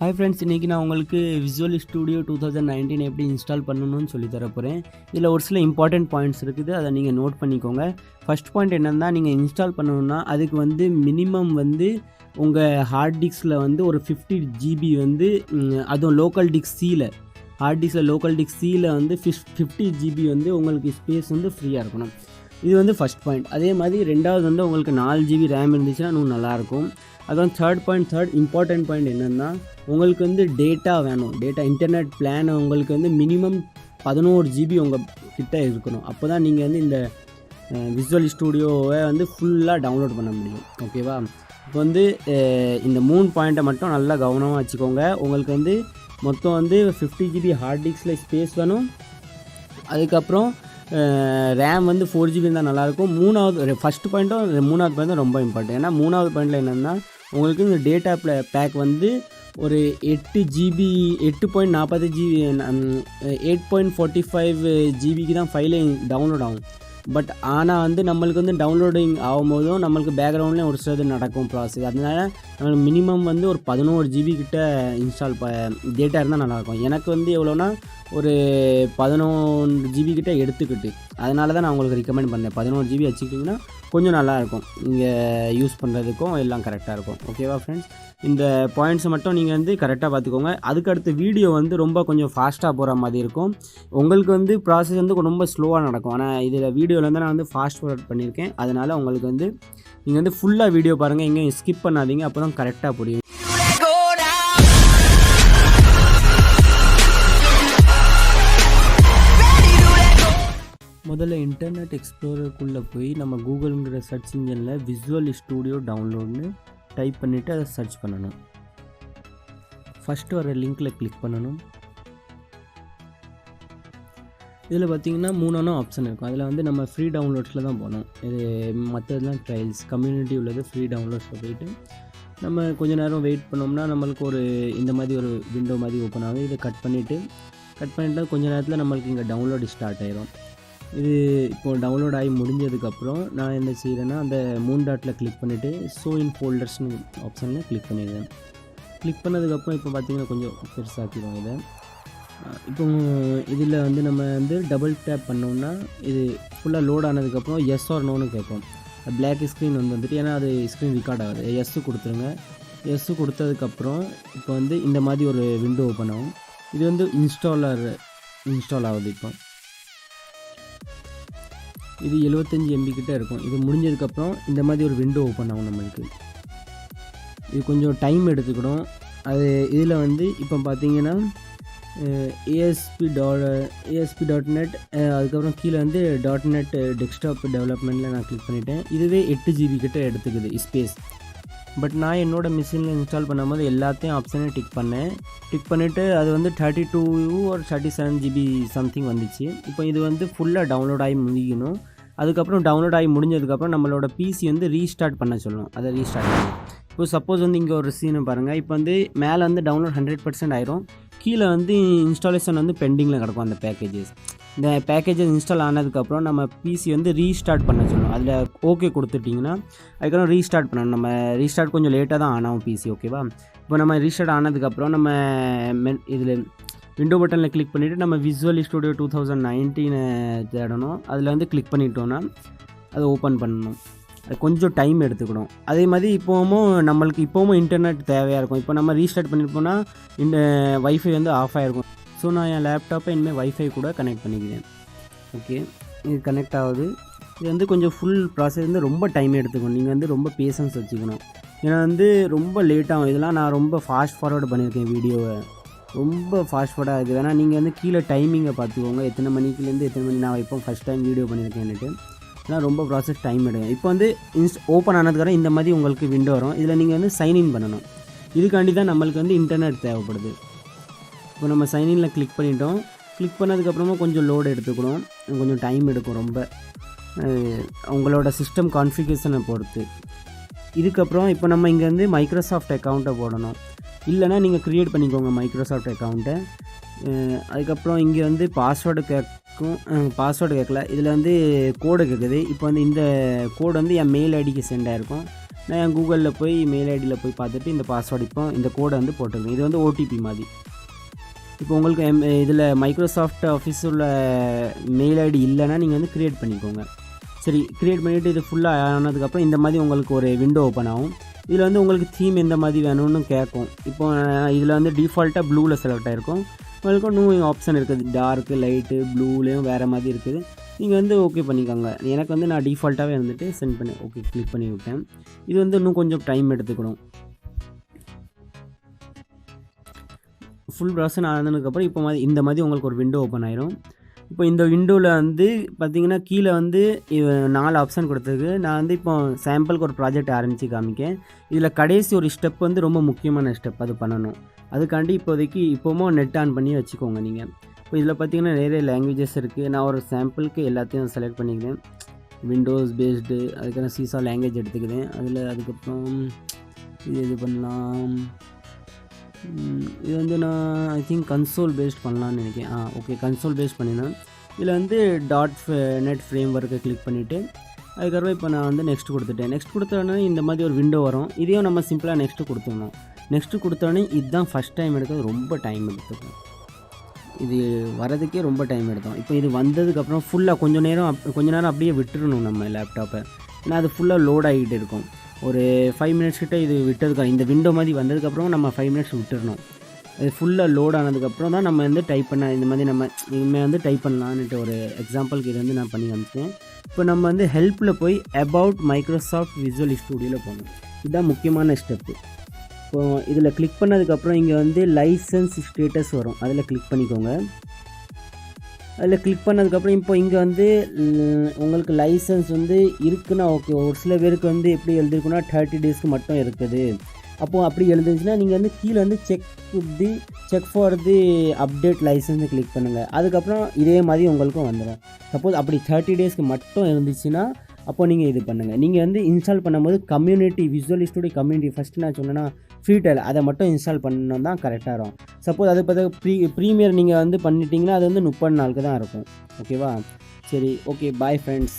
Hi friends, இன்றைக்கி நான் உங்களுக்கு விசுவல் ஸ்டூடியோ 2019 எப்படி இன்ஸ்டால் பண்ணணும்னு சொல்லி தரப்போகிறேன். இதில் ஒரு சில இம்பார்ட்டண்ட் பாயிண்ட்ஸ் இருக்குது, அதை நீங்கள் நோட் பண்ணிக்கோங்க. ஃபஸ்ட் பாயிண்ட் என்னென்னா, நீங்கள் இன்ஸ்டால் பண்ணணுன்னா அதுக்கு வந்து மினிமம் வந்து உங்கள் ஹார்ட் டிஸ்கில் வந்து ஒரு 50 GB வந்து, அதுவும் லோக்கல் டிஸ்க் சியில், ஹார்ட் டிஸ்கில் லோக்கல் டிஸ்க் சியில் வந்து 50 GB வந்து உங்களுக்கு ஸ்பேஸ் வந்து ஃப்ரீயாக இருக்கணும். இது வந்து ஃபஸ்ட் பாயிண்ட். அதே மாதிரி ரெண்டாவது வந்து உங்களுக்கு 4 GB ரேம் இருந்துச்சுன்னா இன்னும் நல்லாயிருக்கும். அதுவும் தேர்ட் இம்பார்ட்டன்ட் பாயிண்ட் என்னென்னா, உங்களுக்கு வந்து டேட்டா வேணும். இன்டர்நெட் பிளான் உங்களுக்கு வந்து மினிமம் 11 GB உங்கள் கிட்ட இருக்கணும். அப்போ தான் நீங்கள் வந்து இந்த விசுவல் ஸ்டூடியோவை வந்து ஃபுல்லாக டவுன்லோட் பண்ண முடியும். ஓகேவா? இப்போ வந்து இந்த 3 பாயிண்ட்டை மட்டும் நல்லா கவனமாக வச்சுக்கோங்க. உங்களுக்கு வந்து மொத்தம் வந்து 50 GB ஹார்ட் டிஸ்கில் ஸ்பேஸ் வேணும். அதுக்கப்புறம் ரேம் வந்து 4 GB இருந்தால் நல்லாயிருக்கும். ஃபஸ்ட்டு பாயிண்ட்டும் 3வது பாயிண்ட்டும் ரொம்ப இம்பார்ட்டன்ட். ஏன்னா 3வது பாயிண்டில் என்னென்னா, உங்களுக்கு இந்த டேட்டா பேக் வந்து ஒரு 8 GB 8.40 GB 8.45 GBக்கு தான் ஃபைலே டவுன்லோட் ஆகும். பட் ஆனால் வந்து நம்மளுக்கு வந்து டவுன்லோடிங் ஆகும்போதும் நம்மளுக்கு பேக்ரவுண்ட்லேயும் ஒரு சிலது நடக்கும் ப்ராசஸ். அதனால நம்மளுக்கு மினிமம் வந்து ஒரு 11 GB கிட்ட இன்ஸ்டால் டேட்டா இருந்தால் நல்லாயிருக்கும். எனக்கு வந்து எவ்வளோனா ஒரு 11 GB கிட்ட எடுத்துக்கிட்டு, அதனால தான் நான் உங்களுக்கு ரெக்கமெண்ட் பண்ணேன். 11 GB வச்சுக்கிட்டிங்கன்னா கொஞ்சம் நல்லாயிருக்கும், நீங்கள் யூஸ் பண்ணுறதுக்கும் எல்லாம் கரெக்டாக இருக்கும். ஓகேவா ஃப்ரெண்ட்ஸ்? இந்த பாயிண்ட்ஸை மட்டும் நீங்கள் வந்து கரெக்டாக பார்த்துக்கோங்க. அதுக்கடுத்து வீடியோ வந்து ரொம்ப கொஞ்சம் ஃபாஸ்ட்டாக போகிற மாதிரி இருக்கும். உங்களுக்கு வந்து ப்ராசஸ் வந்து ரொம்ப ஸ்லோவாக நடக்கும். ஆனால் இதில் வீடியோவில் வந்து நான் வந்து ஃபாஸ்ட் ஃபார்வர்ட் பண்ணியிருக்கேன். அதனால் உங்களுக்கு வந்து நீங்கள் வந்து ஃபுல்லாக வீடியோ பாருங்கள், எங்கேயும் ஸ்கிப் பண்ணாதீங்க. அப்போ தான் கரெக்டாக புரியும். முதல்ல இன்டர்நெட் எக்ஸ்ப்ளோரருக்குள்ளே போய் நம்ம கூகுள்ங்கிற சர்ச் இன்ஜினில் விசுவல் ஸ்டூடியோ டவுன்லோட்னு டைப் பண்ணிவிட்டு அதை சர்ச் பண்ணணும். ஃபஸ்ட்டு வர லிங்க்கில் கிளிக் பண்ணணும். இதில் பார்த்திங்கன்னா 3 ஆப்ஷன் இருக்கும். அதில் வந்து நம்ம ஃப்ரீ டவுன்லோட்ஸில் தான் போகணும். இது மற்றதெல்லாம் ட்ரையல்ஸ், கம்யூனிட்டி உள்ளது ஃப்ரீ டவுன்லோட்ஸில் போயிட்டு நம்ம கொஞ்சம் நேரம் வெயிட் பண்ணோம்னா நம்மளுக்கு ஒரு இந்த மாதிரி ஒரு விண்டோ மாதிரி ஓப்பன் ஆகும். இதை கட் பண்ணிவிட்டு கொஞ்சம் நேரத்தில் நம்மளுக்கு இங்கே டவுன்லோடு ஸ்டார்ட் ஆயிரும். இது இப்போது டவுன்லோட் ஆகி முடிஞ்சதுக்கப்புறம் நான் என்ன செய்கிறேன்னா, அந்த 3 டாட்டில் கிளிக் பண்ணிவிட்டு ஷோ இன் ஃபோல்டர்ஸ்னு ஆப்ஷனில் கிளிக் பண்ணிடுவேன். கிளிக் பண்ணதுக்கப்புறம் இப்போ பார்த்திங்கன்னா கொஞ்சம் பெருசாக்கிடும் இதை. இப்போ இதில் வந்து நம்ம வந்து டபுள் டேப் பண்ணோம்னா இது ஃபுல்லாக லோட் ஆனதுக்கப்புறம் எஸ் ஆர் நோன்னு கேட்போம். பிளாக் ஸ்க்ரீன் வந்துட்டு, ஏன்னா அது ஸ்க்ரீன் ரெக்கார்ட் ஆகுது. எஸ்ஸு கொடுத்துருங்க. எஸ்ஸு கொடுத்ததுக்கப்புறம் இப்போ வந்து இந்த மாதிரி ஒரு விண்டோ ஓப்பன் ஆகும். இது வந்து இன்ஸ்டால் ஆகுது. இப்போ இது 75 MB கிட்டே இருக்கும். இது முடிஞ்சதுக்கப்புறம் இந்த மாதிரி ஒரு விண்டோ ஓப்பன் ஆகும் நம்மளுக்கு. இது கொஞ்சம் டைம் எடுத்துக்கிடும். அது இதில் வந்து இப்போ பார்த்தீங்கன்னா ASP.NET, அதுக்கப்புறம் கீழே வந்து .NET டெஸ்க்டாப் டெவலப்மெண்ட்டில் நான் கிளிக் பண்ணிட்டேன். இதுவே 8 GB கிட்ட எடுத்துக்குது ஸ்பேஸ். பட் நான் என்னோடய மிஷினில் இன்ஸ்டால் பண்ணும்போது எல்லாத்தையும் ஆப்ஷனையும் டிக் பண்ணிவிட்டு அது வந்து 32 or 37 GB சம்திங் வந்துச்சு. இப்போ இது வந்து ஃபுல்லாக டவுன்லோட் ஆகி முடிக்கணும். அதுக்கப்புறம் டவுன்லோட் ஆகி முடிஞ்சதுக்கப்புறம் நம்மளோட பிசி வந்து ரீஸ்டார்ட் பண்ண சொல்லணும். அதை ரீஸ்டார்ட் பண்ணணும். இப்போ சப்போஸ் வந்து இங்கே ஒரு சீனை பாருங்கள். இப்போ வந்து மேலே வந்து டவுன்லோட் 100% ஆயிரும். கீழே வந்து இன்ஸ்டாலேஷன் வந்து பெண்டிங்கில் கிடக்கும். அந்த இந்த பேக்கேஜஸ் இன்ஸ்டால் ஆனதுக்கப்புறம் நம்ம பிசி வந்து ரீஸ்டார்ட் பண்ண சொல்லணும். அதில் ஓகே கொடுத்துட்டிங்கன்னா அதுக்கப்புறம் ரீஸ்டார்ட் பண்ணணும். நம்ம ரீஸ்டார்ட் கொஞ்சம் லேட்டாக தான் ஆனாகும் பிசி. ஓகேவா? இப்போ நம்ம ரீஸ்டார்ட் ஆனதுக்கப்புறம் நம்ம இதில் விண்டோ பட்டனில் கிளிக் பண்ணிவிட்டு நம்ம விசுவல் ஸ்டூடியோ 2019 தேடணும். அதில் வந்து கிளிக் பண்ணிட்டோன்னா அதை ஓப்பன் பண்ணணும். அது கொஞ்சம் டைம் எடுத்துக்கணும். அதே மாதிரி இப்போவும் இன்டர்நெட் தேவையாக இருக்கும். இப்போ நம்ம ரீஸ்டார்ட் பண்ணியிருப்போம்னா இந்த வைஃபை வந்து ஆஃப் ஆகிருக்கும். ஸோ நான் என் லேப்டாப்பை இனிமேல் வைஃபை கூட கனெக்ட் பண்ணிக்கிறேன். ஓகே, இது கனெக்ட் ஆகுது. இது வந்து கொஞ்சம் ஃபுல் ப்ராசஸ் வந்து ரொம்ப டைம் எடுத்துக்கணும். நீங்கள் வந்து ரொம்ப பேஷன்ஸ் வச்சுக்கணும். ஏன்னா வந்து ரொம்ப லேட்டாகும். இதெல்லாம் நான் ரொம்ப ஃபாஸ்ட் ஃபார்வர்டு பண்ணியிருக்கேன். வீடியோவை ரொம்ப ஃபாஸ்ட் ஃபார்வர்டாக இருக்குது. வேணால் நீங்கள் வந்து கீழே டைமிங்கை பார்த்துக்கோங்க. எத்தனை மணிக்குலேருந்து எத்தனை மணி நான் இப்போ ஃபஸ்ட் டைம் வீடியோ பண்ணியிருக்கேன்னுட்டு. ஏன்னா ரொம்ப ப்ராசஸ் டைம் எடுக்கும். இப்போ வந்து ஓப்பன் ஆனதுக்கப்புறம் இந்த மாதிரி உங்களுக்கு விண்டோ வரும். இதில் நீங்கள் வந்து சைன்இன் பண்ணணும். இதுக்காண்டி தான் நம்மளுக்கு வந்து இன்டர்நெட் தேவைப்படுது. இப்போ நம்ம சைன்இனில் கிளிக் பண்ணிட்டோம். கிளிக் பண்ணதுக்கப்புறமா கொஞ்சம் லோடு எடுத்துக்கணும். கொஞ்சம் டைம் எடுக்கும் ரொம்ப, உங்களோட சிஸ்டம் கான்ஃபிகரேஷனை பொறுத்து. இதுக்கப்புறம் இப்போ நம்ம இங்கே வந்து மைக்ரோசாஃப்ட் அக்கௌண்ட்டை போடணும். இல்லைனா நீங்கள் க்ரியேட் பண்ணிக்கோங்க மைக்ரோசாஃப்ட் அக்கௌண்ட்டை. அதுக்கப்புறம் இங்கே வந்து பாஸ்வேர்டு கேட்கல. இதில் வந்து கோடு கேட்குது. இப்போ வந்து இந்த கோடு வந்து என் மெயில் ஐடிக்கு சென்ட் ஆகிருக்கும். நான் என் கூகுளில் போய் மெயில் ஐடியில் போய் பார்த்துட்டு இந்த பாஸ்வேர்டு இப்போ இந்த கோடை வந்து போட்டுருக்கேன். இது வந்து ஓடிபி மாதிரி. இப்போ உங்களுக்கு இதில் மைக்ரோசாஃப்ட் ஆஃபீஸ் உள்ள மெயில் ஐடி இல்லைன்னா நீங்கள் வந்து க்ரியேட் பண்ணிக்கோங்க. சரி, க்ரியேட் பண்ணிவிட்டு இது ஃபுல்லாக ஆனதுக்கப்புறம் இந்த மாதிரி உங்களுக்கு ஒரு விண்டோ ஓப்பன் ஆகும். இதில் வந்து உங்களுக்கு தீம் எந்த மாதிரி வேணும்னு கேட்கும். இப்போ இதில் வந்து டிஃபால்ட்டாக ப்ளூவில் செலக்ட் ஆகிருக்கும். உங்களுக்கு இன்னும் ஆப்ஷன் இருக்குது, டார்க்கு, லைட்டு, ப்ளூலேயும் வேறு மாதிரி இருக்குது. நீங்கள் வந்து ஓகே பண்ணிக்கோங்க. எனக்கு வந்து நான் டிஃபால்ட்டாகவே வந்துட்டு சென்ட் பண்ணி ஓகே கிளிக் பண்ணி விட்டேன். இது வந்து இன்னும் கொஞ்சம் டைம் எடுத்துக்கணும். ஃபுல் ப்ராசஸ் ஆனதுக்கப்புறம் இப்போ இந்த மாதிரி உங்களுக்கு ஒரு விண்டோ ஓப்பன் ஆயிரும். இப்போ இந்த விண்டோவில் வந்து பார்த்திங்கன்னா கீழே வந்து 4 ஆப்ஷன் கொடுத்துருக்கு. நான் வந்து இப்போ சாம்பிளுக்கு ஒரு ப்ராஜெக்ட் ஆரம்பித்து காமிக்கேன். இதில் கடைசி ஒரு ஸ்டெப் வந்து ரொம்ப முக்கியமான ஸ்டெப், அது பண்ணணும். அதுக்காண்டி இப்போதைக்கு இப்போவும் நெட் ஆன் பண்ணி வச்சுக்கோங்க நீங்கள். இப்போ இதில் பார்த்திங்கன்னா நிறைய லாங்குவேஜஸ் இருக்குது. நான் ஒரு சாம்பிளுக்கு எல்லாத்தையும் செலக்ட் பண்ணிக்கிறேன். விண்டோஸ் பேஸ்டு, அதுக்கான சீசா லாங்குவேஜ் எடுத்துக்கிறேன். அதுக்கப்புறம் இது பண்ணலாம். இது வந்து நான் ஐ திங்க் கன்சோல் பேஸ்ட் பண்ணலான்னு நினைக்கிறேன். ஓகே, கன்சோல் பேஸ்ட் பண்ணினேன். இதில் வந்து .NET ஃப்ரேம் ஒர்க்கை கிளிக் பண்ணிவிட்டு அதுக்கப்புறம் இப்போ நான் வந்து நெக்ஸ்ட் கொடுத்துட்டேன். நெக்ஸ்ட் கொடுத்தோடனே இந்த மாதிரி ஒரு விண்டோ வரும். இதையும் நம்ம சிம்பிளாக நெக்ஸ்ட்டு கொடுத்துக்கணும். நெக்ஸ்ட்டு கொடுத்தோடனே இதுதான் ஃபஸ்ட் டைம் எடுக்கிறது, ரொம்ப டைம் எடுத்துக்கும். இது வரதுக்கே ரொம்ப டைம் எடுத்தோம். இப்போ இது வந்ததுக்கப்புறம் ஃபுல்லாக கொஞ்ச நேரம் அப்படியே விட்டுறணும் நம்ம லேப்டாப்பை. ஏன்னா அது ஃபுல்லாக லோட் ஆகிட்டு இருக்கும். ஒரு 5 மினிட்ஸ் கிட்ட இது விட்டதுக்கு இந்த விண்டோ மாதிரி வந்ததுக்கப்புறம் நம்ம 5 மினிட்ஸ் விட்டுறணும். இது ஃபுல்லாக லோட் ஆனதுக்கப்புறம் தான் நம்ம வந்து டைப் பண்ண இந்த மாதிரி நம்ம இனிமேல் வந்து டைப் பண்ணலான்ட்டு ஒரு எக்ஸாம்பிளுக்கு இது வந்து நான் பண்ணி காமிச்சேன். இப்போ நம்ம வந்து ஹெல்ப்பில் போய் அபவுட் மைக்ரோசாஃப்ட் விசுவல் ஸ்டுடியோவில் போகணும். இதுதான் முக்கியமான ஸ்டெப்பு. இப்போது இதில் கிளிக் பண்ணதுக்கப்புறம் இங்கே வந்து லைசன்ஸ் ஸ்டேட்டஸ் வரும், அதில் கிளிக் பண்ணிக்கோங்க. அதில் கிளிக் பண்ணதுக்கப்புறம் இப்போ இங்கே வந்து உங்களுக்கு லைசன்ஸ் வந்து இருக்குன்னா ஓகே. ஒரு சில பேருக்கு வந்து எப்படி எழுதிருக்குன்னா 30 டேஸ்க்கு மட்டும் இருக்குது. அப்போது அப்படி எழுதுச்சுன்னா நீங்கள் வந்து கீழே வந்து செக் ஃபார் தி அப்டேட் லைசன்ஸை கிளிக் பண்ணுங்கள். அதுக்கப்புறம் இதே மாதிரி உங்களுக்கும் வந்துடும். சப்போஸ் அப்படி 30 டேஸ்க்கு மட்டும் இருந்துச்சுன்னா அப்போது நீங்கள் இது பண்ணுங்கள். நீங்கள் வந்து இன்ஸ்டால் பண்ணும்போது விசுவல் ஸ்டுடியோ கம்யூனிட்டி ஃபஸ்ட்டு நான் சொன்னேன்னா ஃப்ரீ ட்ரையல், அதை மட்டும் இன்ஸ்டால் பண்ணணும் தான் கரெக்டாக இருக்கும். சப்போஸ் அது பார்த்தா ப்ரீமியர் நீங்கள் வந்து பண்ணிட்டீங்கன்னா அது வந்து 30 நாளுக்கு தான் இருக்கும். ஓகேவா? சரி, ஓகே, பாய் ஃப்ரெண்ட்ஸ்.